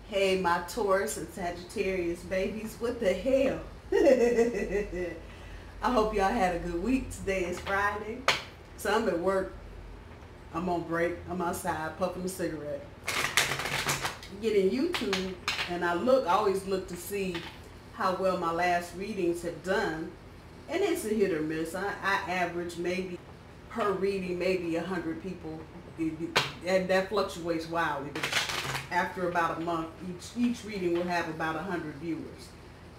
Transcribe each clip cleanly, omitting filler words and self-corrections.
Hey, my Taurus and Sagittarius babies, what the hell? I hope y'all had a good week. Today is Friday, so I'm at work. I'm on break. I'm outside puffing a cigarette. Getting YouTube, and I always look to see how well my last readings have done, and it's a hit or miss. I average maybe per reading maybe 100 people, and that fluctuates wildly. After about a month, each reading will have about 100 viewers.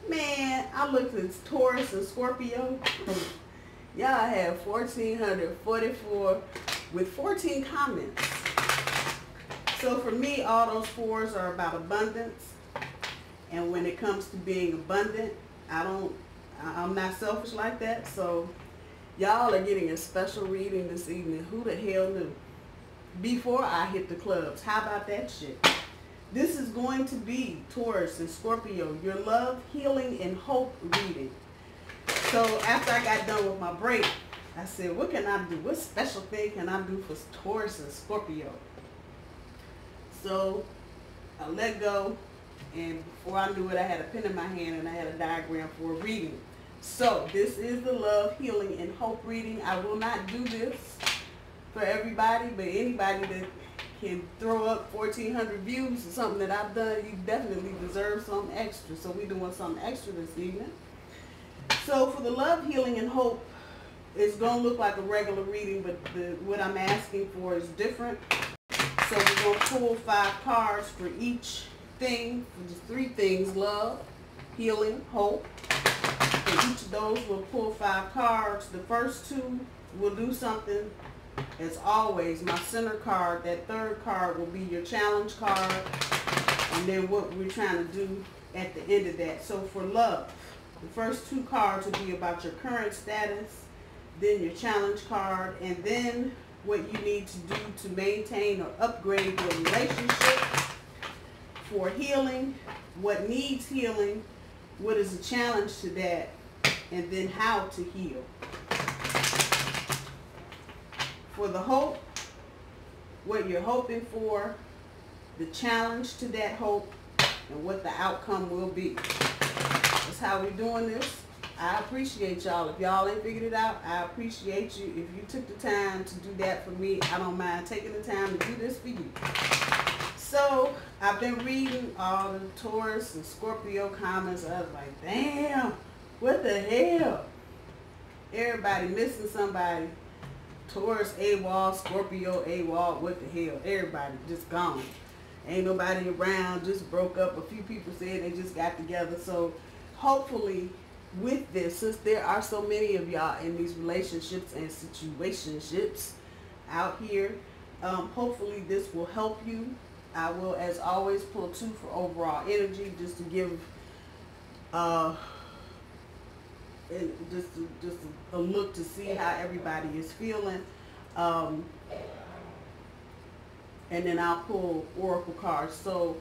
Man, I looked at Taurus and Scorpio. Y'all have 1,444 with 14 comments. So for me, all those fours are about abundance. And when it comes to being abundant, I'm not selfish like that. So y'all are getting a special reading this evening. Who the hell knew? Before I hit the clubs. How about that shit? This is going to be Taurus and Scorpio, your love, healing, and hope reading. So after I got done with my break, I said, what can I do? What special thing can I do for Taurus and Scorpio? So I let go, and before I knew it, I had a pen in my hand and I had a diagram for a reading. So this is the love, healing, and hope reading. I will not do this for everybody, but anybody that can throw up 1,400 views or something that I've done, you definitely deserve something extra. So we're doing something extra this evening. So for the love, healing, and hope, it's going to look like a regular reading, but what I'm asking for is different. So we're going to pull 5 cards for each thing, for just 3 things: love, healing, hope. For each of those, we'll pull 5 cards. The first 2 will do something. As always, my center card, that 3rd card, will be your challenge card, and then what we're trying to do at the end of that. So for love, the first 2 cards will be about your current status, then your challenge card, and then what you need to do to maintain or upgrade your relationship. For healing, what needs healing, what is a challenge to that, and then how to heal. For the hope, what you're hoping for, the challenge to that hope, and what the outcome will be. That's how we're doing this. I appreciate y'all. If y'all ain't figured it out, I appreciate you. If you took the time to do that for me, I don't mind taking the time to do this for you. So I've been reading all the Taurus and Scorpio comments. I was like, damn, what the hell? Everybody missing somebody. Taurus AWOL, Scorpio AWOL, what the hell? Everybody just gone. Ain't nobody around, just broke up. A few people said they just got together. So hopefully with this, since there are so many of y'all in these relationships and situationships out here, hopefully this will help you. I will, as always, pull 2 for overall energy, just to give just a look to see how everybody is feeling, and then I'll pull oracle cards. So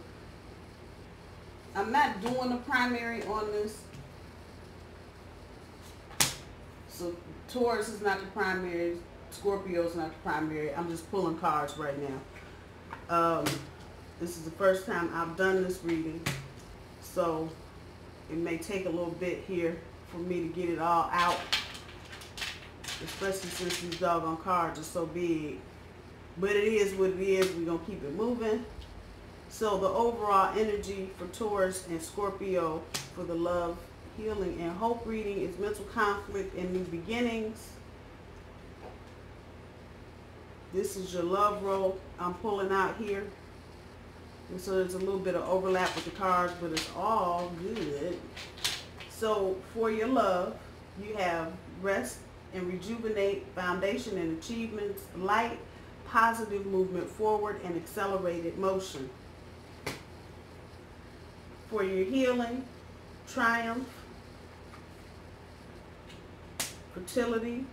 I'm not doing a primary on this. So Taurus is not the primary, Scorpio is not the primary. I'm just pulling cards right now. This is the first time I've done this reading, so it may take a little bit here for me to get it all out, especially since these doggone cards are so big. But it is what it is. We're going to keep it moving. So the overall energy for Taurus and Scorpio for the love, healing, and hope reading is mental conflict and new beginnings. This is your love roll I'm pulling out here. And so there's a little bit of overlap with the cards, but it's all good. So for your love, you have rest and rejuvenate, foundation and achievements, light, positive movement forward, and accelerated motion. For your healing, triumph, fertility,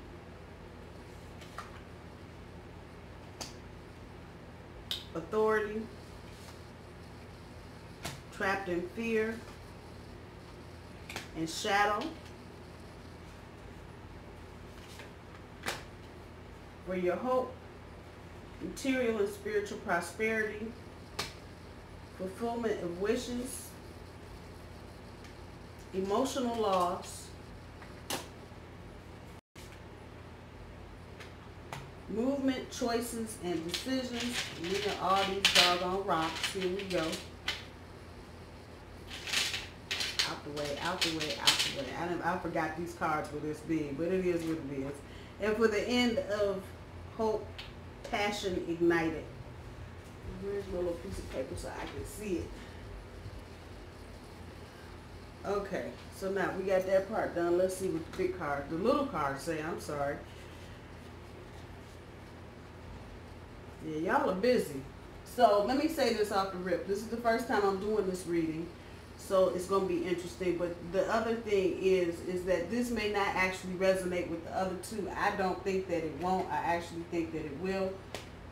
authority, trapped in fear, and shadow. For your hope, material and spiritual prosperity, fulfillment of wishes, emotional loss, movement, choices, and decisions. Look at all these doggone rocks. Here we go. Out the way, out the way, out the way. I forgot these cards were this big, but it is what it is. And for the end of hope, passion ignited. Where's my little piece of paper so I can see it? Okay, so now we got that part done. Let's see what the big card, the little cards say. I'm sorry. Yeah, y'all are busy. So let me say this off the rip. This is the first time I'm doing this reading, so it's going to be interesting. But the other thing is that this may not actually resonate with the other two. I don't think that it won't. I actually think that it will.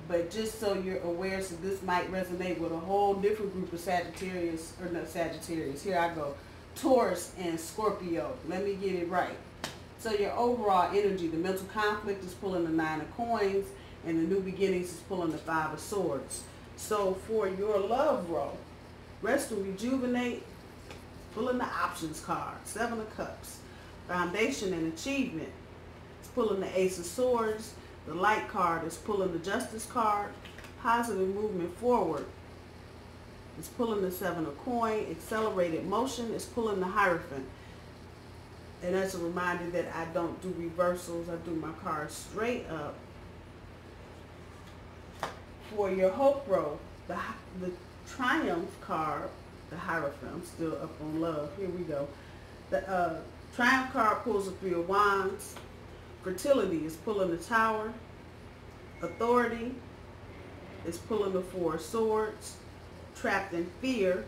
But just so you're aware, so this might resonate with a whole different group of Sagittarius, or not Sagittarius. Here I go. Taurus and Scorpio. Let me get it right. So your overall energy, the mental conflict is pulling the 9 of coins, and the new beginnings is pulling the 5 of swords. So for your love row, rest and rejuvenate, pulling the options card, 7 of cups. Foundation and achievement, it's pulling the ace of swords. The light card is pulling the justice card. Positive movement forward, it's pulling the 7 of coin. Accelerated motion is pulling the Hierophant. And that's a reminder that I don't do reversals. I do my cards straight up. For your hope row, the Triumph card, the Hierophant, I'm still up on love. Here we go. The Triumph card pulls the 3 of Wands. Fertility is pulling the Tower. Authority is pulling the 4 of Swords. Trapped in fear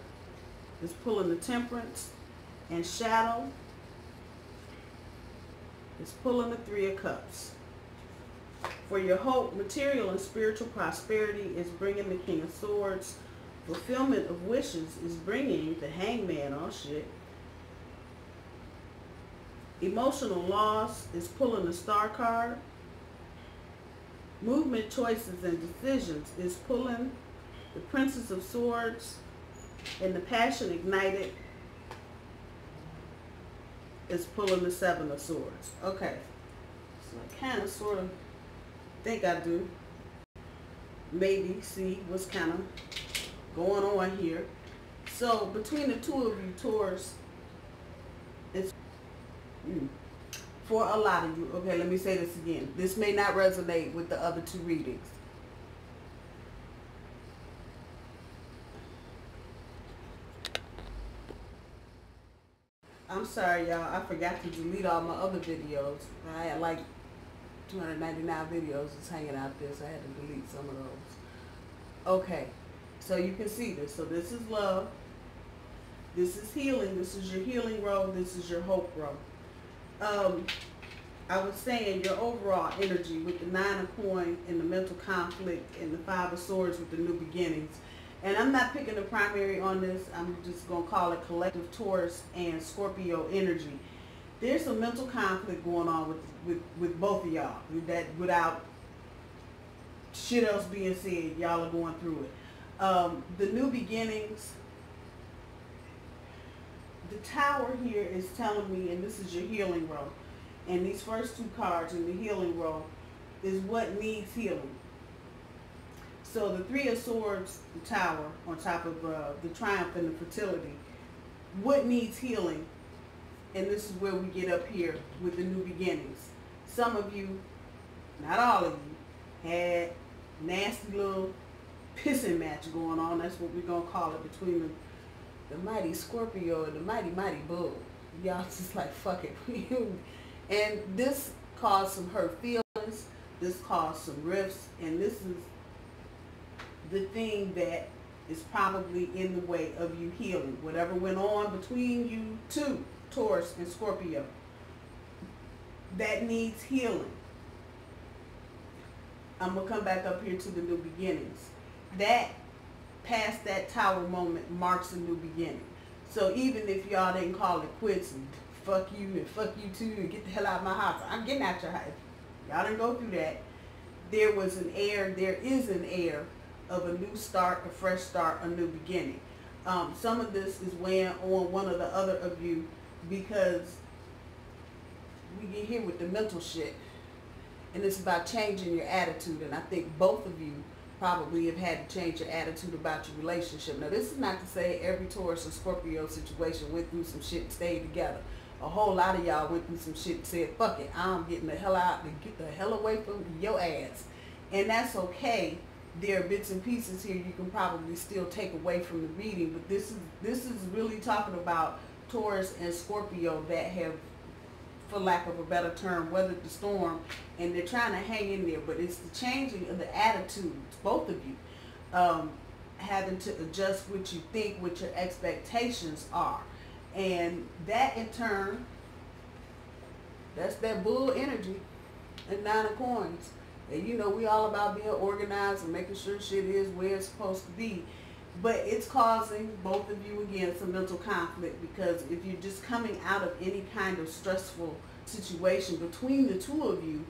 is pulling the Temperance. And shadow is pulling the 3 of Cups. For your hope, material and spiritual prosperity is bringing the King of Swords. Fulfillment of wishes is bringing the Hangman. Oh shit. Emotional loss is pulling the Star card. Movement, choices, and decisions is pulling the Princess of Swords. And the passion ignited is pulling the 7 of Swords. Okay. So I kind of sort of think I do. Maybe see what's kind of going on here. So between the two of you, Taurus, it's for a lot of you. Okay, let me say this again. This may not resonate with the other two readings. I'm sorry, y'all. I forgot to delete all my other videos. I had like 299 videos just hanging out there, so I had to delete some of those. Okay, so you can see this. So this is love. This is healing. This is your healing row. This is your hope row. I was saying your overall energy with the 9 of coin and the mental conflict and the 5 of swords with the new beginnings. And I'm not picking the primary on this. I'm just going to call it collective Taurus and Scorpio energy. There's some mental conflict going on with both of y'all. That without shit else being said, y'all are going through it. The new beginnings. The Tower here is telling me, and this is your healing row, and these first two cards in the healing row is what needs healing. So the 3 of Swords, the Tower, on top of the Triumph and the Fertility, what needs healing? And this is where we get up here with the new beginnings. Some of you, not all of you, had nasty little pissing match going on. That's what we're going to call it, between the mighty Scorpio and the mighty bull. Y'all just like, fuck it. And this caused some hurt feelings. This caused some rifts. And this is the thing that is probably in the way of you healing. Whatever went on between you two, Taurus and Scorpio, that needs healing. I'm going to come back up here to the new beginnings. That, past that Tower moment, marks a new beginning. So even if y'all didn't call it quits and fuck you and fuck you too and get the hell out of my house, I'm getting out your house. Y'all didn't go through that. There was an air, there is an air of a new start, a fresh start, a new beginning. Some of this is weighing on one or the other of you because we get here with the mental shit. And it's about changing your attitude. And I think both of you probably have had to change your attitude about your relationship. Now, this is not to say every Taurus or Scorpio situation went through some shit and stayed together. A whole lot of y'all went through some shit and said, fuck it, I'm getting the hell out and get the hell away from your ass. And that's okay. There are bits and pieces here you can probably still take away from the reading. But this is really talking about Taurus and Scorpio that have, for lack of a better term, weathered the storm, and they're trying to hang in there. But it's the changing of the attitudes, both of you, having to adjust what you think, what your expectations are. And that in turn, that's that bull energy and 9 of coins. And you know, we all about being organized and making sure shit is where it's supposed to be. But it's causing both of you, again, some mental conflict, because if you're just coming out of any kind of stressful situation between the two of you,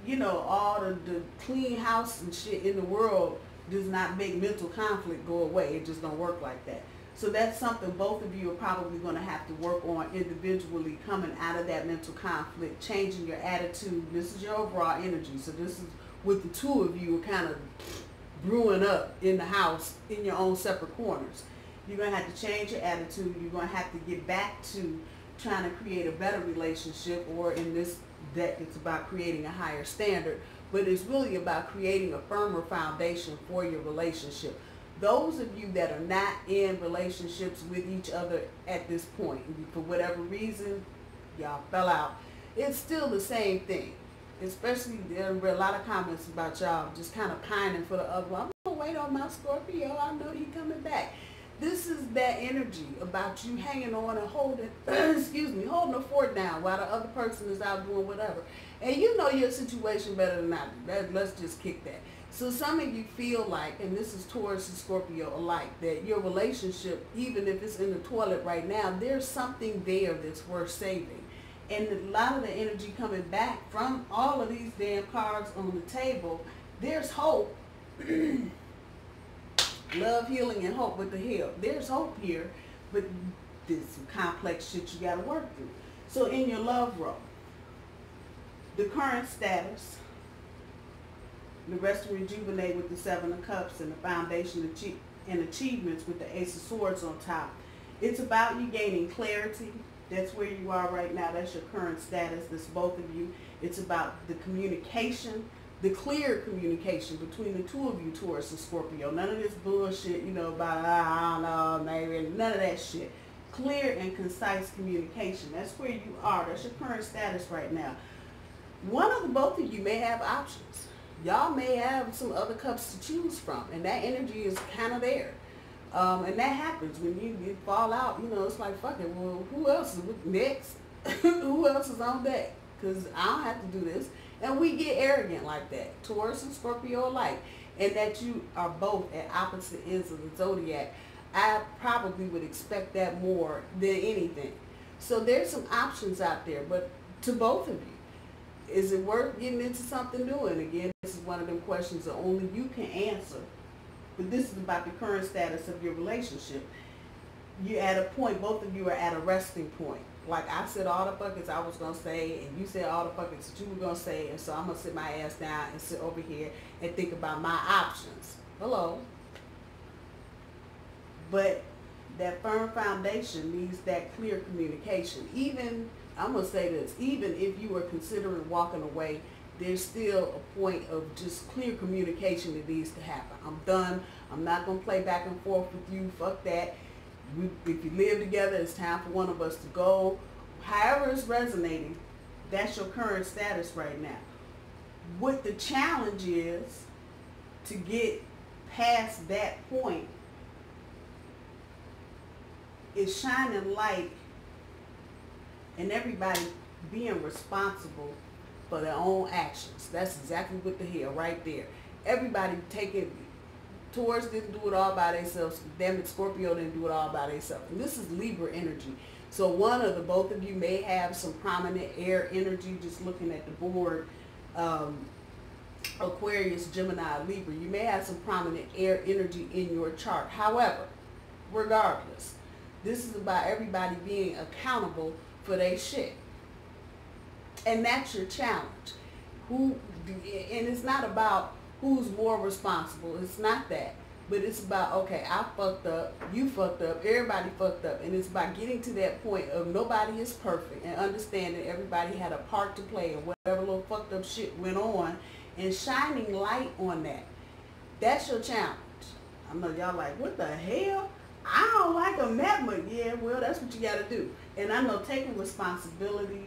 you know, all the clean house and shit in the world does not make mental conflict go away. It just don't work like that. So that's something both of you are probably going to have to work on individually, coming out of that mental conflict, changing your attitude. This is your overall energy. So this is what the two of you are kind of brewing up in the house in your own separate corners. You're going to have to change your attitude. You're going to have to get back to trying to create a better relationship, or in this deck, it's about creating a higher standard. But it's really about creating a firmer foundation for your relationship. Those of you that are not in relationships with each other at this point, for whatever reason, y'all fell out, it's still the same thing. Especially, there were a lot of comments about y'all just kind of pining for the other one. I'm going to wait on my Scorpio. I know he's coming back. This is that energy about you hanging on and holding, excuse me, holding the fort down while the other person is out doing whatever. And you know your situation better than I do. Let's just kick that. So some of you feel like, and this is Taurus and Scorpio alike, that your relationship, even if it's in the toilet right now, there's something there that's worth saving. And a lot of the energy coming back from all of these damn cards on the table, there's hope. Love, healing, and hope. What the hell? There's hope here, but there's some complex shit you got to work through. So in your love row, the current status, the rest to rejuvenate with the 7 of Cups, and the foundation and achievements with the Ace of Swords on top. It's about you gaining clarity. That's where you are right now. That's your current status. That's both of you. It's about the communication, the clear communication between the two of you, Taurus and Scorpio. None of this bullshit, you know, about, I don't know, maybe, none of that shit. Clear and concise communication. That's where you are. That's your current status right now. Both of you may have options. Y'all may have some other cups to choose from, and that energy is kind of there. And that happens when you fall out. You know, it's like, fuck it, well, who else is next? Who else is on deck? Because I don't have to do this. And we get arrogant like that, Taurus and Scorpio alike. And that you are both at opposite ends of the zodiac. I probably would expect that more than anything. So there's some options out there, but to both of you, is it worth getting into something new? And again, this is one of them questions that only you can answer. But this is about the current status of your relationship. You're at a point, both of you are at a resting point. Like I said all the fuckers I was going to say, and you said all the fuckers that you were going to say, and so I'm going to sit my ass down and sit over here and think about my options. Hello. But that firm foundation needs that clear communication. Even, I'm going to say this, even if you are considering walking away, there's still a point of just clear communication that needs to happen. I'm done. I'm not going to play back and forth with you. Fuck that. If you live together, it's time for one of us to go. However it's resonating, that's your current status right now. What the challenge is to get past that point is shining light and everybody being responsible for their own actions. That's exactly what the hell right there. Everybody taking, Taurus didn't do it all by themselves. Damn it, Scorpio didn't do it all by themselves. And this is Libra energy. So one of the, both of you may have some prominent air energy, just looking at the board. Aquarius, Gemini, Libra. You may have some prominent air energy in your chart. However, regardless. This is about everybody being accountable for their shit. And that's your challenge. And it's not about who's more responsible. It's not that. But it's about, okay, I fucked up, you fucked up, everybody fucked up. And it's about getting to that point of nobody is perfect and understanding everybody had a part to play and whatever little fucked up shit went on and shining light on that. That's your challenge. I know y'all like, what the hell? I don't like them that much. Yeah, well, that's what you got to do. And I know taking responsibility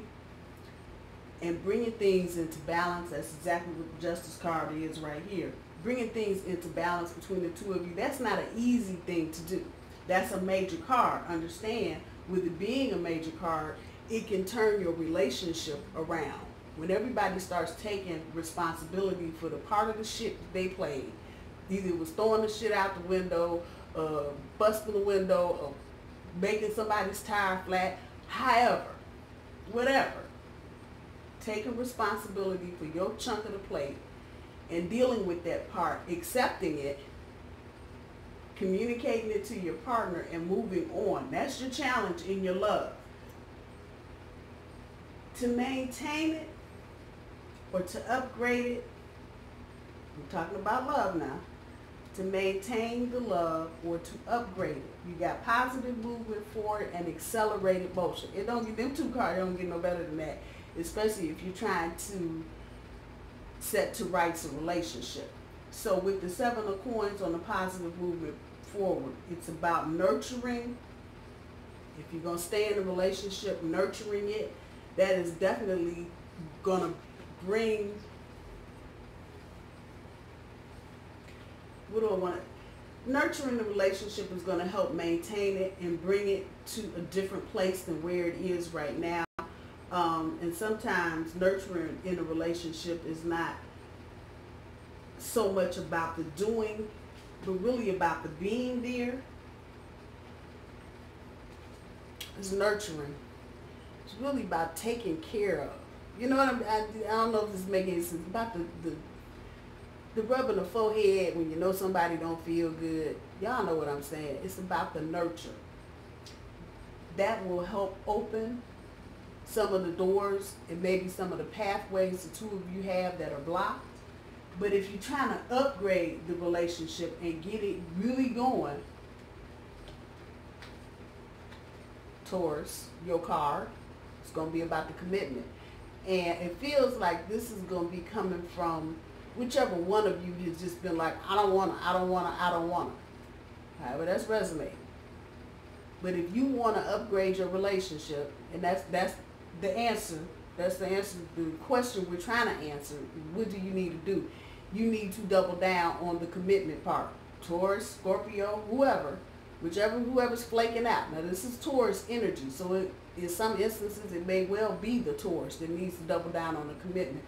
and bringing things into balance, that's exactly what the Justice card is right here. Bringing things into balance between the two of you, that's not an easy thing to do. That's a major card. Understand, with it being a major card, it can turn your relationship around. When everybody starts taking responsibility for the part of the shit that they played, either it was throwing the shit out the window, busting the window, or making somebody's tire flat, however, whatever. Taking responsibility for your chunk of the plate and dealing with that part, accepting it, communicating it to your partner, and moving on. That's your challenge in your love. To maintain it or to upgrade it, I'm talking about love now. To maintain the love or to upgrade it, you got positive movement forward and accelerated motion. It don't get, them two cards don't get no better than that, especially if you're trying to set to rights a relationship. So with the 7 of coins on the positive movement forward, it's about nurturing. If you're going to stay in a relationship, nurturing it, that is definitely going to bring, what do I want? Nurturing the relationship is going to help maintain it and bring it to a different place than where it is right now. And sometimes nurturing in a relationship is not so much about the doing, but really about the being there. It's nurturing. It's really about taking care of. You know what I don't know if this is making any sense. About the rubbing the forehead when you know somebody don't feel good. Y'all know what I'm saying. It's about the nurture. That will help open some of the doors and maybe some of the pathways the two of you have that are blocked. But if you're trying to upgrade the relationship and get it really going, Taurus, your card, it's going to be about the commitment. And it feels like this is going to be coming from whichever one of you has just been like, I don't want to, I don't want to, I don't want to. However, that's resonating. But if you want to upgrade your relationship, and that's the answer. That's the answer to the question we're trying to answer. What do you need to do? You need to double down on the commitment part. Taurus, Scorpio, whoever's flaking out. Now this is Taurus energy, so in some instances it may well be the Taurus that needs to double down on the commitment.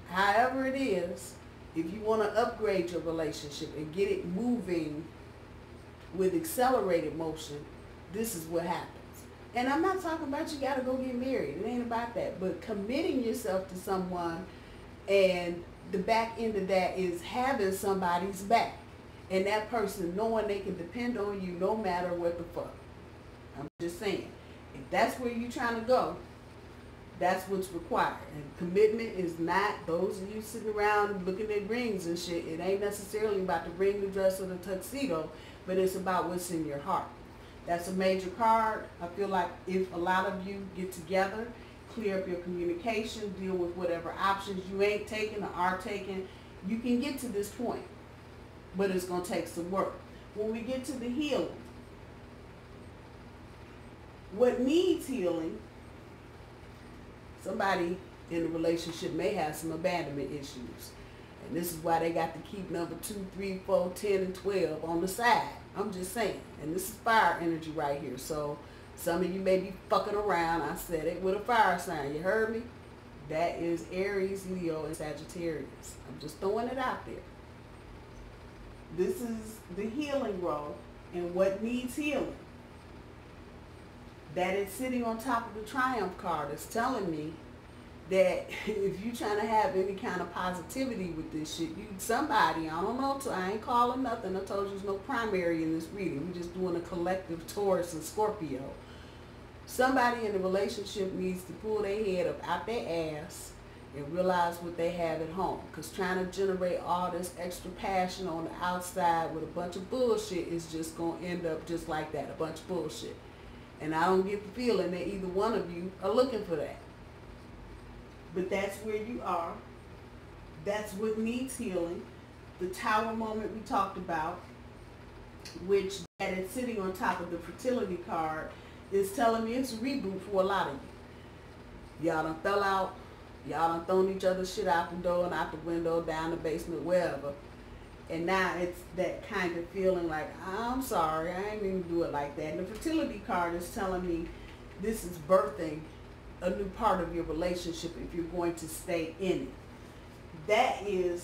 However it is, if you want to upgrade your relationship and get it moving with accelerated motion, this is what happens. And I'm not talking about you got to go get married. It ain't about that. But committing yourself to someone, and the back end of that is having somebody's back. And that person knowing they can depend on you no matter what the fuck. I'm just saying. If that's where you're trying to go, that's what's required. And commitment is not those of you sitting around looking at rings and shit. It ain't necessarily about the ring, the dress, or the tuxedo, but it's about what's in your heart. That's a major card. I feel like if a lot of you get together, clear up your communication, deal with whatever options you ain't taking or are taking, you can get to this point. But it's going to take some work. When we get to the healing, what needs healing, somebody in a relationship may have some abandonment issues. And this is why they got to keep number 2, 3, 4, 10, and 12 on the side. I'm just saying. And this is fire energy right here. So some of you may be fucking around. I said it with a fire sign. You heard me? That is Aries, Leo, and Sagittarius. I'm just throwing it out there. This is the healing role and what needs healing. That is sitting on top of the Triumph card is telling me that if you trying to have any kind of positivity with this shit, somebody, I don't know, I ain't calling nothing. I told you there's no primary in this reading. We're just doing a collective Taurus and Scorpio. Somebody in the relationship needs to pull their head up out their ass and realize what they have at home. Because trying to generate all this extra passion on the outside with a bunch of bullshit is just going to end up just like that, a bunch of bullshit. And I don't get the feeling that either one of you are looking for that. But that's where you are. That's what needs healing. The Tower moment we talked about, which that it's sitting on top of the fertility card, is telling me it's a reboot for a lot of you. Y'all done fell out. Y'all done thrown each other's shit out the door and out the window, down the basement, wherever. And now it's that kind of feeling like, I'm sorry, I ain't even do it like that. And the fertility card is telling me this is birthing a new part of your relationship if you're going to stay in it.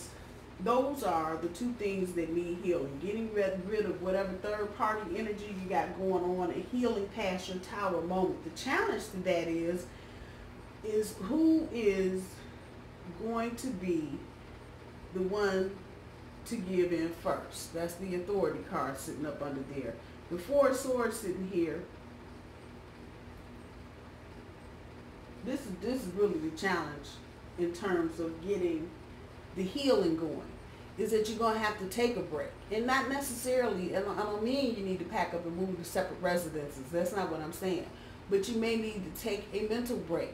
Those are the two things that need healing. Getting rid of whatever third party energy you got going on and healing past your Tower moment. The challenge to that is who is going to be the one to give in first. That's the Authority card sitting up under there. The Four of Swords sitting here. This is really the challenge in terms of getting the healing going, is that you're going to have to take a break. And not necessarily, I don't mean you need to pack up and move to separate residences. That's not what I'm saying. But you may need to take a mental break.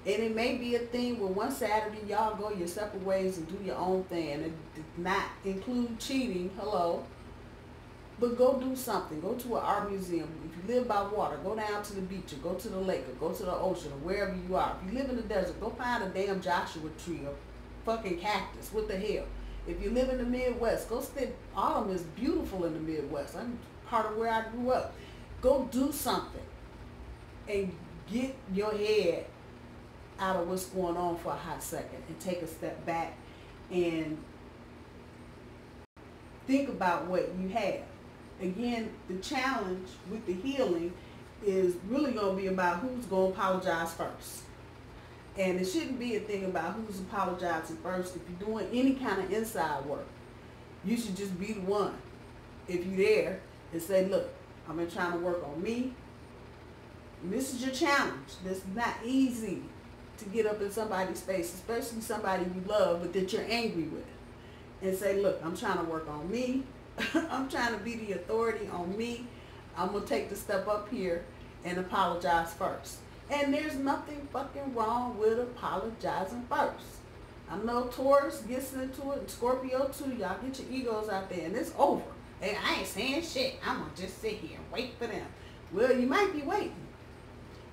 And it may be a thing where one Saturday y'all go your separate ways and do your own thing. And it does not include cheating, hello. But go do something. Go to an art museum. If you live by water, go down to the beach or go to the lake or go to the ocean or wherever you are. If you live in the desert, go find a damn Joshua tree or fucking cactus. What the hell? If you live in the Midwest, go spend, autumn is beautiful in the Midwest. I'm part of where I grew up. Go do something and get your head out of what's going on for a hot second and take a step back and think about what you have. Again, the challenge with the healing is really going to be about who's going to apologize first. And it shouldn't be a thing about who's apologizing first. If you're doing any kind of inside work, you should just be the one, if you're there, and say, look, I've been trying to work on me. And this is your challenge. This is not easy to get up in somebody's face, especially somebody you love but that you're angry with. And say, look, I'm trying to work on me. I'm trying to be the authority on me. I'm going to take the step up here and apologize first. And there's nothing fucking wrong with apologizing first. I know Taurus gets into it, and Scorpio too. Y'all get your egos out there, and it's over. Hey, I ain't saying shit. I'm going to just sit here and wait for them. Well, you might be waiting.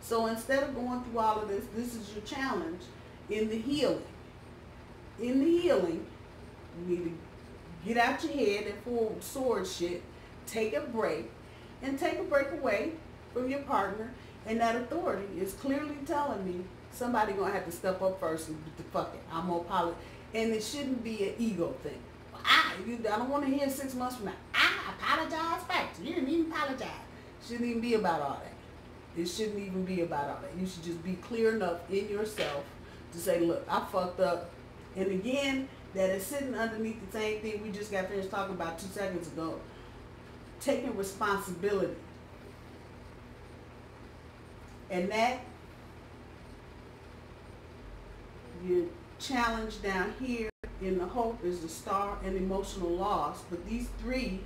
So instead of going through all of this, this is your challenge in the healing. In the healing, you need to get out your head and Four of Swords shit, take a break, and take a break away from your partner. And that authority is clearly telling me somebody gonna have to step up first and fuck it. I'm gonna apologize. And it shouldn't be an ego thing. I don't want to hear 6 months from now, I apologize first. You didn't even apologize. Shouldn't even be about all that. It shouldn't even be about all that. You should just be clear enough in yourself to say, look, I fucked up. And again, that is sitting underneath the same thing we just got finished talking about 2 seconds ago. Taking responsibility. And that, your challenge down here in the hope is the Star and emotional loss. But these three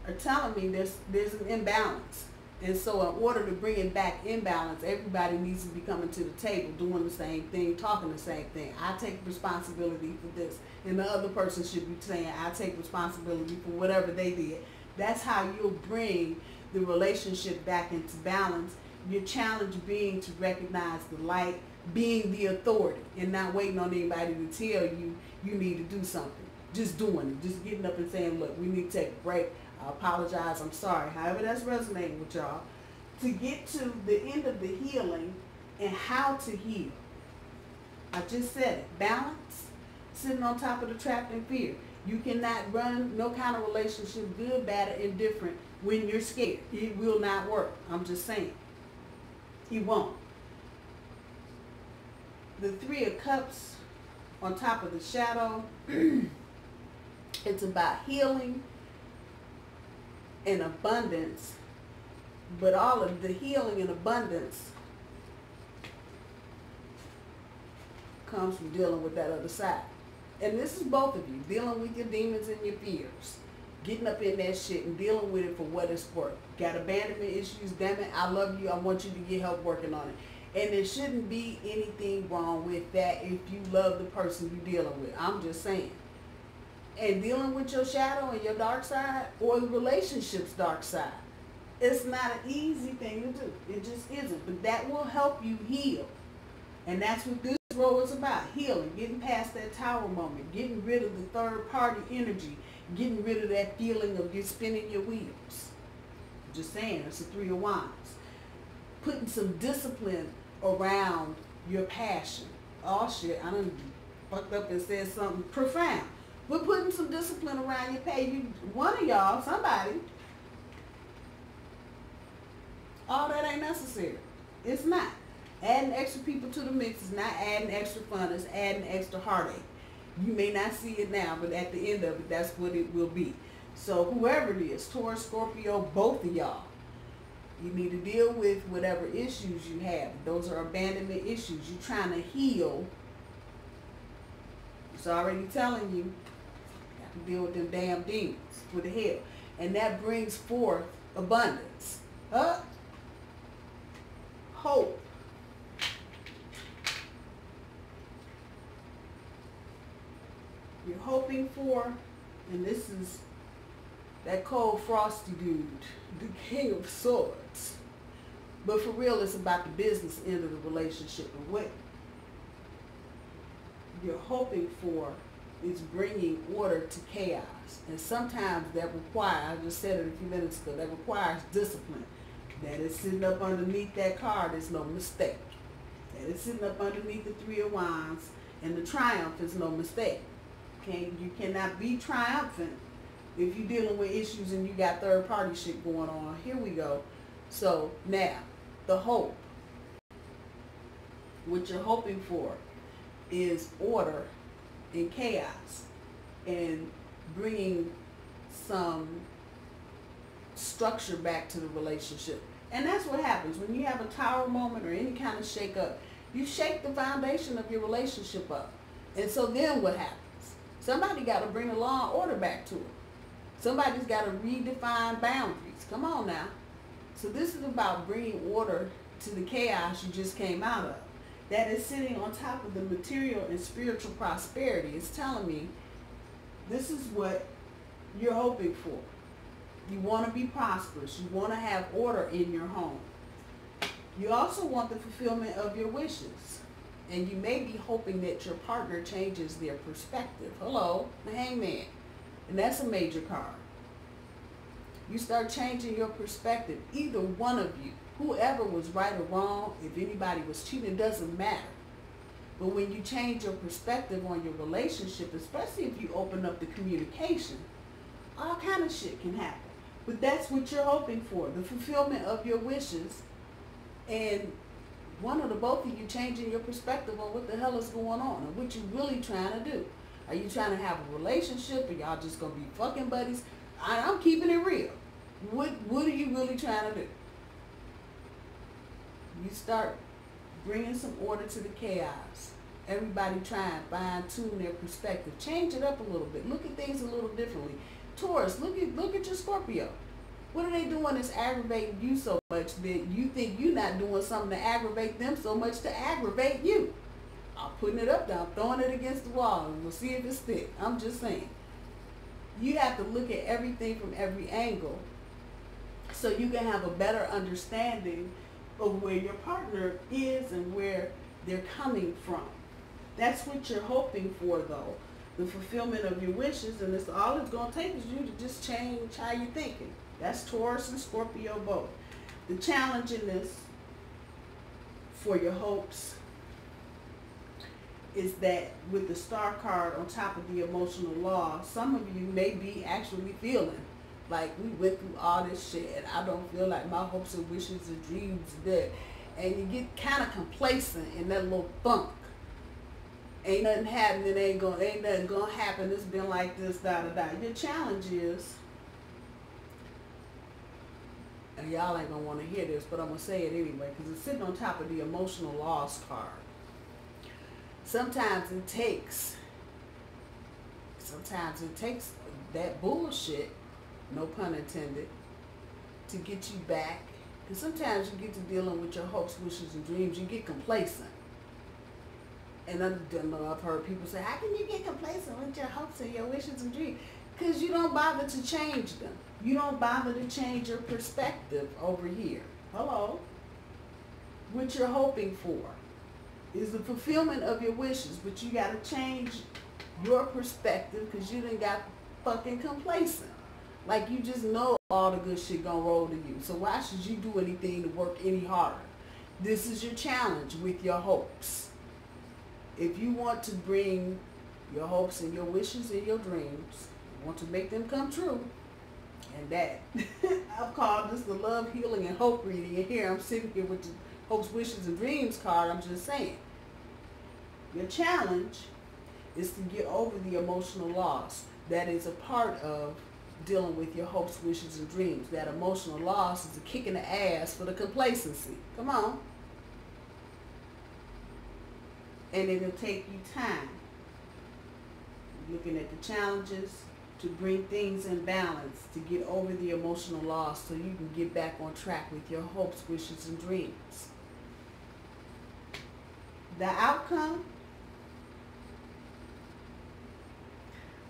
are telling me there's an imbalance. And so in order to bring it back in balance, everybody needs to be coming to the table, doing the same thing, talking the same thing. I take responsibility for this. And the other person should be saying, I take responsibility for whatever they did. That's how you'll bring the relationship back into balance. Your challenge being to recognize the light, being the authority, and not waiting on anybody to tell you you need to do something. Just doing it. Just getting up and saying, look, we need to take a break. I apologize. I'm sorry. However that's resonating with y'all. To get to the end of the healing and how to heal. I just said it. Balance. Sitting on top of the trapped in fear. You cannot run no kind of relationship, good, bad, or indifferent, when you're scared. It will not work. I'm just saying. It won't. The Three of Cups on top of the shadow, it's about healing and abundance, but all of the healing and abundance comes from dealing with that other side. And this is both of you, dealing with your demons and your fears, getting up in that shit and dealing with it for what it's worth. Got abandonment issues, damn it, I love you, I want you to get help working on it. And there shouldn't be anything wrong with that if you love the person you're dealing with. I'm just saying. And dealing with your shadow and your dark side, or the relationship's dark side, it's not an easy thing to do. It just isn't. But that will help you heal. And that's what this role is about. Healing. Getting past that tower moment. Getting rid of the third party energy. Getting rid of that feeling of you spinning your wheels. Just saying. It's a Three of Wands. Putting some discipline around your passion. Oh shit, I done fucked up and said something profound. We're putting some discipline around your passion. One of y'all, somebody, all that ain't necessary. It's not. Adding extra people to the mix is not adding extra fun, it's adding extra heartache. You may not see it now, but at the end of it, that's what it will be. So whoever it is, Taurus, Scorpio, both of y'all, you need to deal with whatever issues you have. Those are abandonment issues. You're trying to heal. It's already telling you, you have to deal with them damn demons. What the hell? And that brings forth abundance. Hope. You're hoping for, and this is that cold frosty dude, the King of Swords. But for real, it's about the business end of the relationship. And what you're hoping for is bringing order to chaos. And sometimes that requires, I just said it a few minutes ago, that requires discipline. That is sitting up underneath that card is no mistake. That is sitting up underneath the Three of Wands, and the Triumph is no mistake. Okay? You cannot be triumphant if you're dealing with issues and you got third party shit going on. Here we go. So now, the hope. What you're hoping for is order and chaos and bringing some structure back to the relationship. And that's what happens when you have a tower moment or any kind of shake up. You shake the foundation of your relationship up. And so then what happens? Somebody got to bring the law and order back to it. Somebody's got to redefine boundaries. Come on now. So this is about bringing order to the chaos you just came out of. That is sitting on top of the material and spiritual prosperity. It's telling me this is what you're hoping for. You want to be prosperous. You want to have order in your home. You also want the fulfillment of your wishes. And you may be hoping that your partner changes their perspective. Hello, the Hangman. And that's a major card. You start changing your perspective. Either one of you, whoever was right or wrong, if anybody was cheating, it doesn't matter. But when you change your perspective on your relationship, especially if you open up the communication, all kind of shit can happen. But that's what you're hoping for, the fulfillment of your wishes. And one of the both of you changing your perspective on what the hell is going on and what you're really trying to do. Are you trying to have a relationship, or y'all just going to be fucking buddies? I'm keeping it real. What are you really trying to do? You start bringing some order to the chaos. Everybody try and fine-tune their perspective. Change it up a little bit. Look at things a little differently. Taurus, look at your Scorpio. What are they doing that's aggravating you so much that you think you're not doing something to aggravate them so much to aggravate you? I'm putting it up there. I'm throwing it against the wall, and we'll see if it sticks. I'm just saying. You have to look at everything from every angle so you can have a better understanding of where your partner is and where they're coming from. That's what you're hoping for, though. The fulfillment of your wishes, and it's all it's going to take is you to just change how you're thinking. That's Taurus and Scorpio both. The challenge in this for your hopes is that with the Star card on top of the emotional law, some of you may be actually feeling like we went through all this shit and I don't feel like my hopes and wishes and dreams are dead. And you get kind of complacent in that little funk. Ain't nothing happening, ain't nothing gonna happen, it's been like this, da da da. Your challenge is, and y'all ain't gonna wanna hear this, but I'm gonna say it anyway, because it's sitting on top of the emotional loss card. Sometimes it takes that bullshit, no pun intended, to get you back. And sometimes you get to dealing with your hopes, wishes, and dreams, you get complacent. And I've heard people say, how can you get complacent with your hopes and your wishes and dreams? Because you don't bother to change them. You don't bother to change your perspective over here. Hello? What you're hoping for is the fulfillment of your wishes, but you got to change your perspective because you done got fucking complacent. Like you just know all the good shit gonna roll to you. So why should you do anything to work any harder? This is your challenge with your hopes. If you want to bring your hopes and your wishes and your dreams, you want to make them come true, and that, I've called this the love, healing, and hope reading, and here I'm sitting here with the hopes, wishes, and dreams card. I'm just saying. Your challenge is to get over the emotional loss that is a part of dealing with your hopes, wishes, and dreams. That emotional loss is a kick in the ass for the complacency. Come on. And it'll take you time. Looking at the challenges to bring things in balance, to get over the emotional loss so you can get back on track with your hopes, wishes, and dreams. The outcome,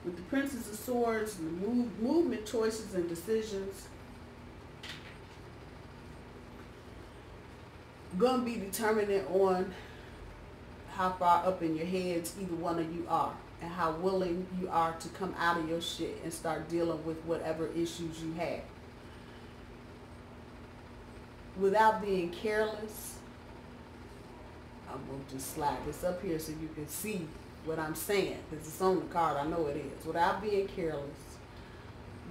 with the Princess of Swords, the movement, choices, and decisions, gonna be determinant on how far up in your heads either one of you are, and how willing you are to come out of your shit and start dealing with whatever issues you have. Without being careless, I'm going to just slide this up here so you can see what I'm saying, because it's on the card, I know it is. Without being careless,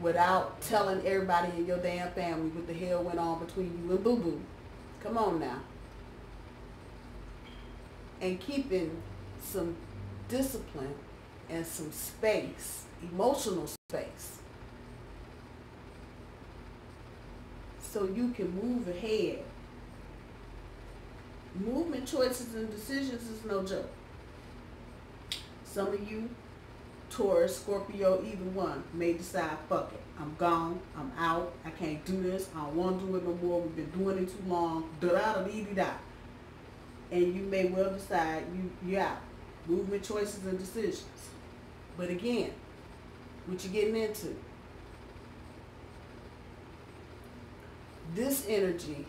without telling everybody in your damn family what the hell went on between you and boo-boo. Come on now. And keeping some discipline and some space, emotional space, so you can move ahead. Movement, choices, and decisions is no joke. Some of you, Taurus, Scorpio, either one, may decide, fuck it, I'm gone, I'm out, I can't do this, I don't want to do it no more, we've been doing it too long, da-da-da-dee-dee-da. And you may well decide you're out. Movement, choices, and decisions. But again, what you're getting into, this energy,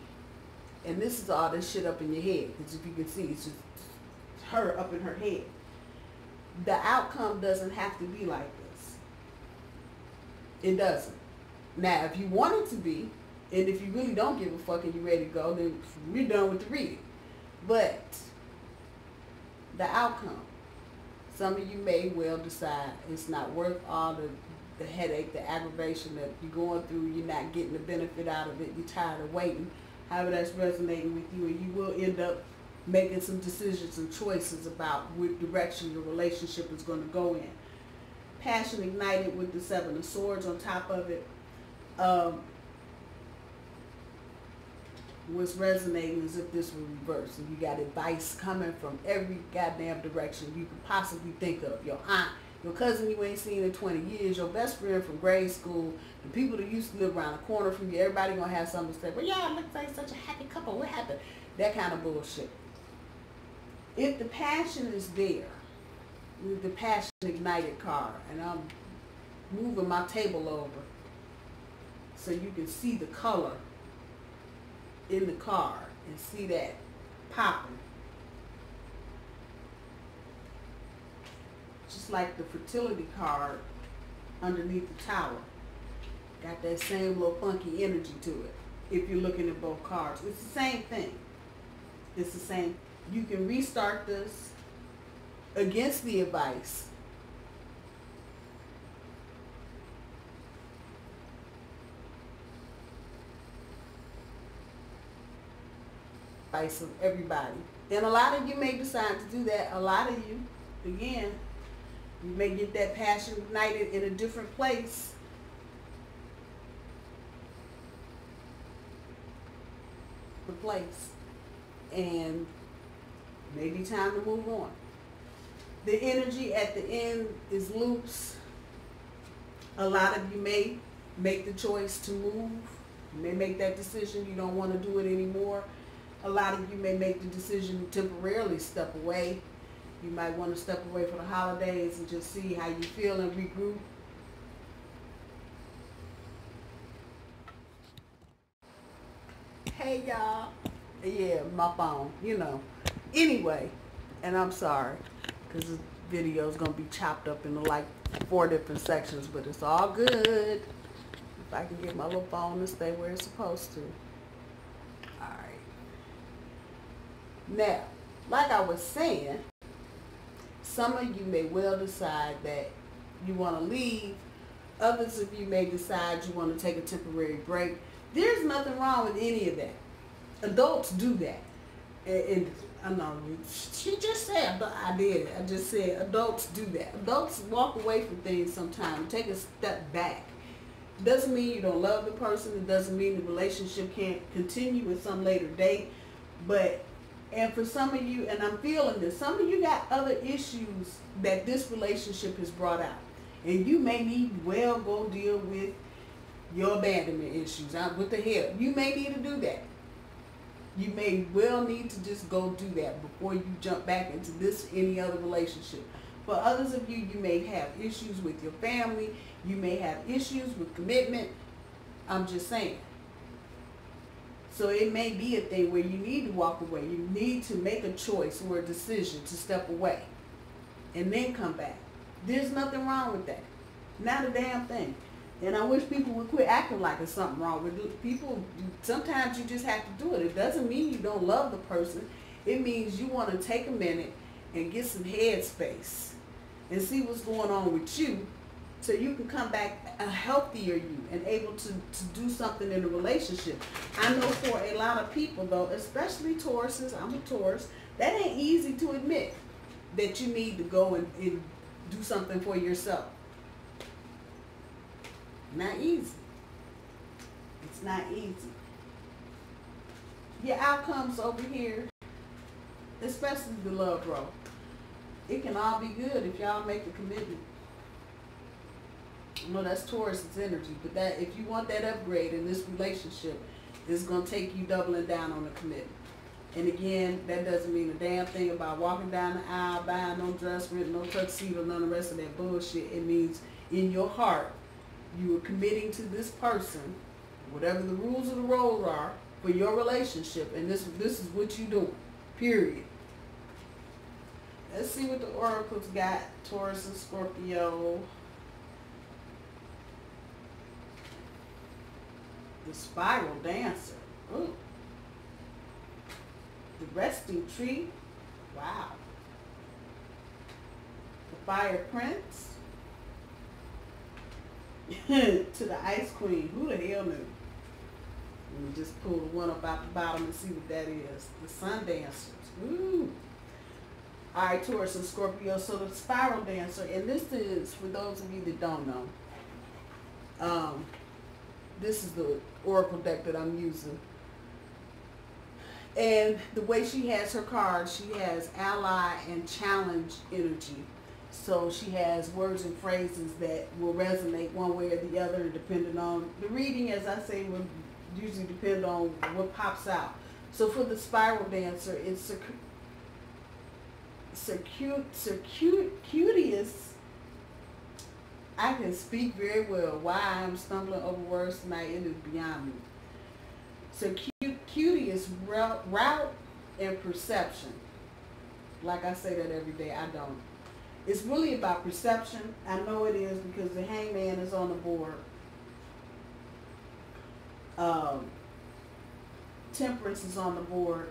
and this is all this shit up in your head, because if you can see, it's just her up in her head. The outcome doesn't have to be like this. It doesn't. Now, if you want it to be, and if you really don't give a fuck and you're ready to go, then we're done with the reading. But the outcome, some of you may well decide it's not worth all the headache, the aggravation that you're going through. You're not getting the benefit out of it. You're tired of waiting. However, that's resonating with you, and you will end up making some decisions and choices about what direction your relationship is going to go in. Passion ignited with the Seven of Swords on top of it. What's resonating is if this were reversed, and you got advice coming from every goddamn direction you could possibly think of. Your aunt, your cousin you ain't seen in 20 years, your best friend from grade school, the people that used to live around the corner from you, everybody gonna have something to say, well, yeah, it looks like such a happy couple, what happened? That kind of bullshit. If the passion is there, with the passion ignited card, and I'm moving my table over so you can see the color in the card and see that popping. Just like the fertility card underneath the tower. Got that same little funky energy to it. If you're looking at both cards, it's the same thing. It's the same. You can restart this against the advice. Advice of everybody. And a lot of you may decide to do that. A lot of you again, you may get that passion ignited in a different place. And maybe time to move on. The energy at the end is loose. A lot of you may make the choice to move. You may make that decision. You don't want to do it anymore. A lot of you may make the decision to temporarily step away. You might want to step away for the holidays and just see how you feel and regroup. Hey y'all. Yeah, my phone, you know. Anyway, and I'm sorry, because this video is going to be chopped up into like 4 different sections, but it's all good. If I can get my little phone to stay where it's supposed to. Alright. Now, like I was saying, some of you may well decide that you want to leave. Others of you may decide you want to take a temporary break. There's nothing wrong with any of that. Adults do that. And I know, she just said, I did. I just said adults do that. Adults walk away from things sometimes, take a step back. It doesn't mean you don't love the person. It doesn't mean the relationship can't continue at some later date. But, and for some of you, and I'm feeling this, some of you got other issues that this relationship has brought out. And you may need to well go deal with your abandonment issues. What the hell? You may need to do that. You may well need to just go do that before you jump back into this any other relationship. For others of you, you may have issues with your family. You may have issues with commitment. I'm just saying. So it may be a thing where you need to walk away. You need to make a choice or a decision to step away and then come back. There's nothing wrong with that. Not a damn thing. And I wish people would quit acting like there's something wrong with it. People, sometimes you just have to do it. It doesn't mean you don't love the person. It means you want to take a minute and get some headspace and see what's going on with you so you can come back a healthier you and able to do something in a relationship. I know for a lot of people though, especially Tauruses, I'm a Taurus, that ain't easy to admit that you need to go and do something for yourself. Not easy. It's not easy. Your outcomes over here, especially the love role, it can all be good if y'all make a commitment. I know that's Taurus's energy, but that if you want that upgrade in this relationship, it's going to take you doubling down on the commitment. And again, that doesn't mean a damn thing about walking down the aisle, buying no dress, no tuxedo, none of the rest of that bullshit. It means in your heart, you are committing to this person, whatever the rules of the road are for your relationship, and this is what you're doing, period. Let's see what the oracles got. Taurus and Scorpio. The Spiral Dancer. Ooh. The Resting Tree. Wow. The Fire Prince. To the Ice Queen. Who the hell knew? Let me just pull the one up out the bottom and see what that is. The Sun Dancers. Ooh. Alright, Taurus and Scorpio. So the Spiral Dancer, and this is, for those of you that don't know, this is the Oracle deck that I'm using. And the way she has her cards, she has ally and challenge energy. So she has words and phrases that will resonate one way or the other, depending on the reading. As I say, will usually depend on what pops out. So for the Spiral Dancer, it's circuitous. I can speak very well. Why I'm stumbling over words tonight, it is beyond me. Circuitous route and perception. Like I say that every day, I don't. It's really about perception. I know it is because the Hangman is on the board. Temperance is on the board.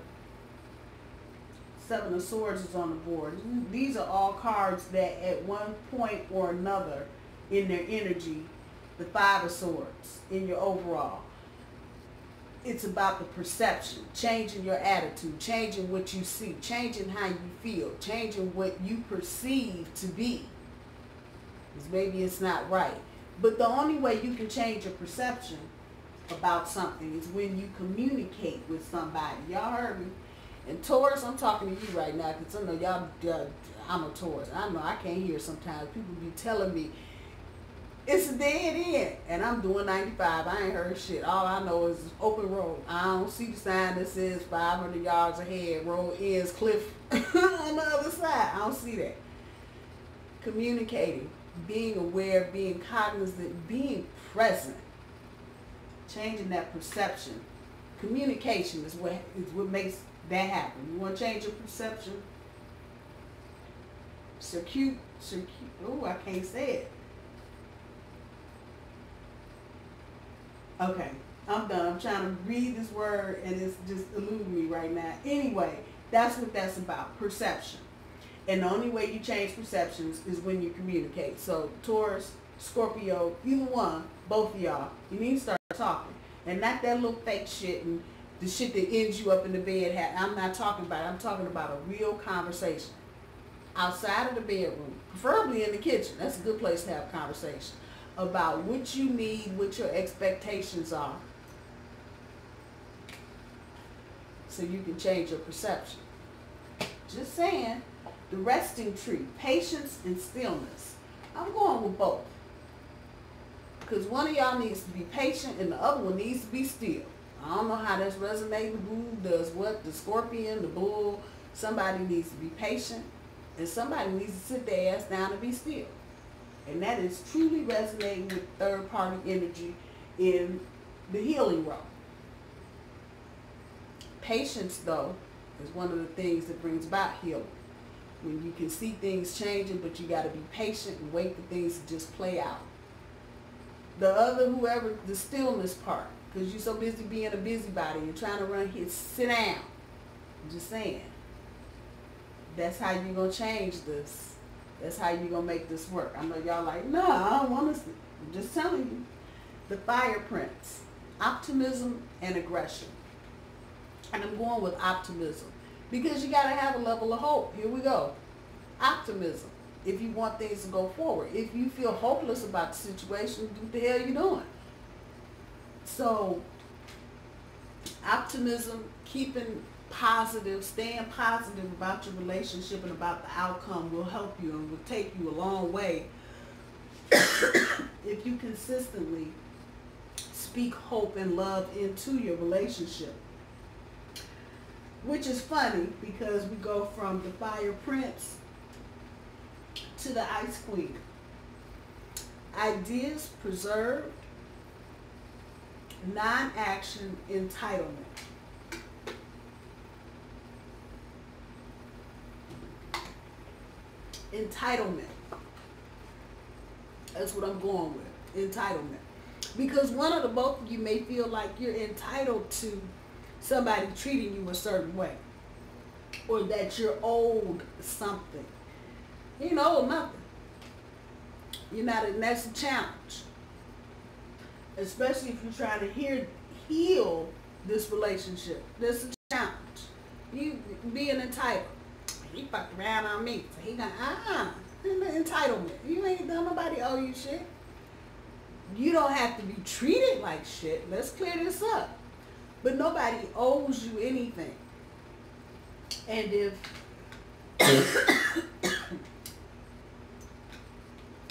Seven of Swords is on the board. These are all cards that at one point or another in their energy, the Five of Swords in your overall. it's about the perception, changing your attitude, changing what you see, changing how you feel, changing what you perceive to be. Because maybe it's not right. But the only way you can change your perception about something is when you communicate with somebody. Y'all heard me? And Taurus, I'm talking to you right now because I know y'all, I'm a Taurus. I know I can't hear sometimes. People be telling me, it's a dead end, and I'm doing 95. I ain't heard shit. All I know is open road. I don't see the sign that says 500 yards ahead, road ends, cliff on the other side. I don't see that. Communicating, being aware, being cognizant, being present, changing that perception. Communication is what makes that happen. You want to change your perception? Oh, I can't say it. Okay, I'm done. I'm trying to read this word and it's just eluding me right now. Anyway, that's what that's about, perception. And the only way you change perceptions is when you communicate. So Taurus, Scorpio, either one, both of y'all, you need to start talking. And not that little fake shit and the shit that ends you up in the bed. I'm not talking about it. I'm talking about a real conversation. Outside of the bedroom, preferably in the kitchen. That's a good place to have conversation. About what you need, what your expectations are, so you can change your perception. Just saying. The resting tree, patience and stillness. I'm going with both. Because one of y'all needs to be patient and the other one needs to be still. I don't know how that's resonating. Who does what? The scorpion, the bull. Somebody needs to be patient and somebody needs to sit their ass down and be still. And that is truly resonating with third-party energy in the healing role. Patience, though, is one of the things that brings about healing. When you can see things changing, but you got to be patient and wait for things to just play out. The other, the stillness part, because you're so busy being a busybody and trying to run here, sit down. I'm just saying. That's how you're going to change this. That's how you're going to make this work. I know y'all like, no, I don't want to see. I'm just telling you. The fire prince. Optimism and aggression. And I'm going with optimism. Because you got to have a level of hope. Here we go. Optimism. If you want things to go forward. If you feel hopeless about the situation, what the hell are you doing? So, optimism, keeping positive, staying positive about your relationship and about the outcome will help you and will take you a long way if you consistently speak hope and love into your relationship. Which is funny because we go from the fire prince to the ice queen. Ideas preserved, non-action, entitlement. Entitlement. That's what I'm going with. Entitlement. Because both of you may feel like you're entitled to somebody treating you a certain way. Or that you're owed something. You ain't owed nothing. You're not, and that's a challenge. Especially if you're trying to heal this relationship. That's a challenge. You being entitled. He fucked around on me. So he got, entitlement. You ain't done, nobody owe you shit. You don't have to be treated like shit. Let's clear this up. But nobody owes you anything. And if,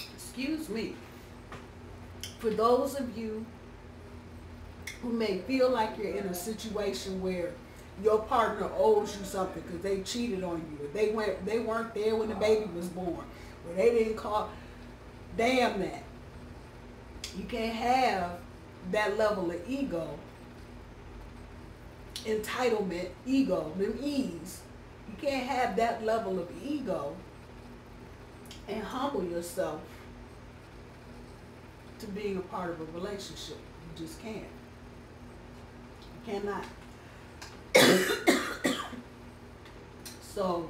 excuse me, for those of you who may feel like you're in a situation where your partner owes you something because they cheated on you, or they weren't there when the baby was born, or they didn't call, damn that. You can't have that level of ego, entitlement, ego, them E's. You can't have that level of ego and humble yourself to being a part of a relationship. You just can't. You cannot. So,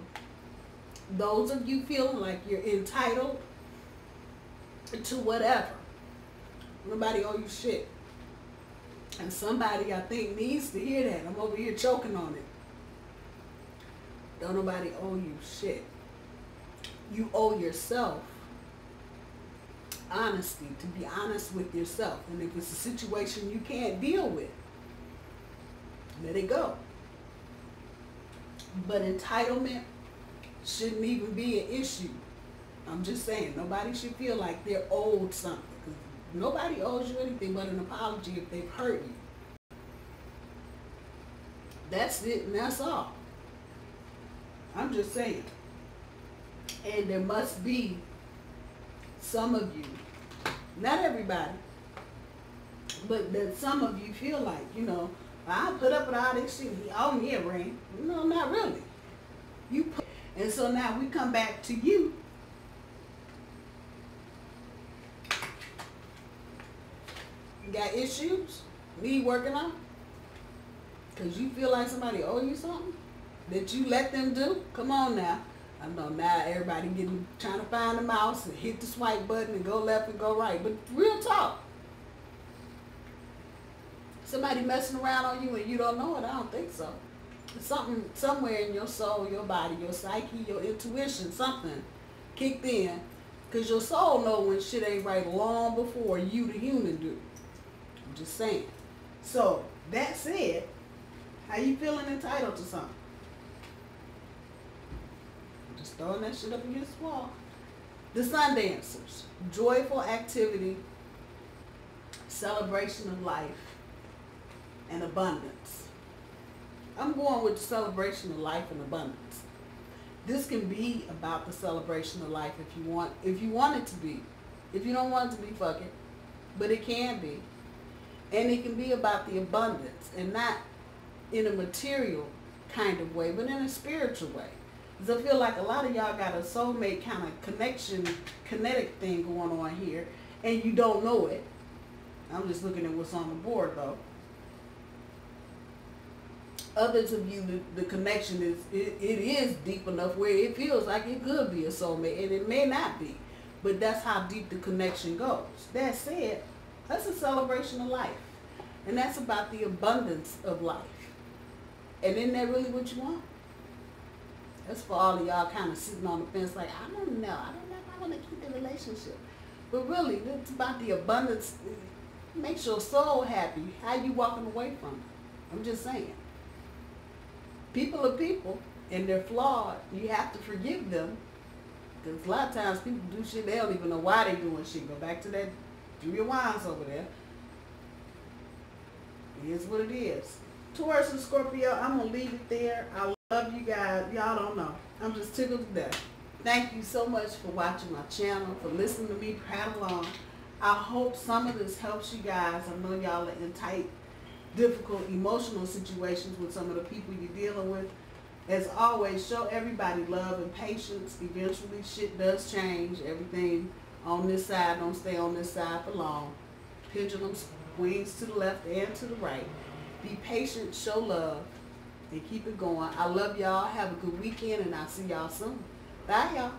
those of you feeling like you're entitled to whatever, nobody owe you shit. And somebody, I think, needs to hear that. I'm over here choking on it. Don't nobody owe you shit. You owe yourself honesty, to be honest with yourself. And if it's a situation you can't deal with, let it go. But entitlement shouldn't even be an issue. I'm just saying, nobody should feel like they're owed something. 'Cause nobody owes you anything but an apology if they've hurt you. That's it, and that's all. I'm just saying. And there must be some of you, not everybody, but that some of you feel like, you know, I put up with all this shit. He owed me a ring. No, not really. And so now we come back to you. You got issues? Need working on? Because you feel like somebody owe you something that you let them do? Come on now. I know now everybody trying to find the mouse and hit the swipe button and go left and go right. But real talk. Somebody messing around on you and you don't know it? I don't think so. It's something somewhere in your soul, your body, your psyche, your intuition, something kicked in. Because your soul know when shit ain't right long before you, the human, do. I'm just saying. So, that said, how you feeling entitled to something? Just throwing that shit up against the wall. The Sun Dancers. Joyful activity, celebration of life, and abundance. I'm going with the celebration of life and abundance. This can be about the celebration of life if you want it to be. If you don't want it to be, fuck it. But it can be. And it can be about the abundance, and not in a material kind of way, but in a spiritual way. Because I feel like a lot of y'all got a soulmate kind of connection, kinetic thing going on here, and you don't know it. I'm just looking at what's on the board, though. Others of you, the connection it is deep enough where it feels like it could be a soulmate, and it may not be. But that's how deep the connection goes. That said, that's a celebration of life. And that's about the abundance of life. And isn't that really what you want? That's for all of y'all kind of sitting on the fence like, I don't know if I want to keep the relationship. But really, it's about the abundance. It makes your soul happy. How you walking away from it? I'm just saying. People are people, and they're flawed. You have to forgive them. Because a lot of times people do shit, they don't even know why they're doing shit. Go back to that Julia Wines over there. It is what it is. Taurus and Scorpio, I'm going to leave it there. I love you guys. Y'all don't know. I'm just tickled to death. Thank you so much for watching my channel, for listening to me prattle on. I hope some of this helps you guys. I know y'all are in tight, difficult, emotional situations with some of the people you're dealing with. As always, show everybody love and patience. Eventually, shit does change. Everything on this side don't stay on this side for long. Pendulum swings to the left and to the right. Be patient, show love, and keep it going. I love y'all. Have a good weekend, and I'll see y'all soon. Bye, y'all.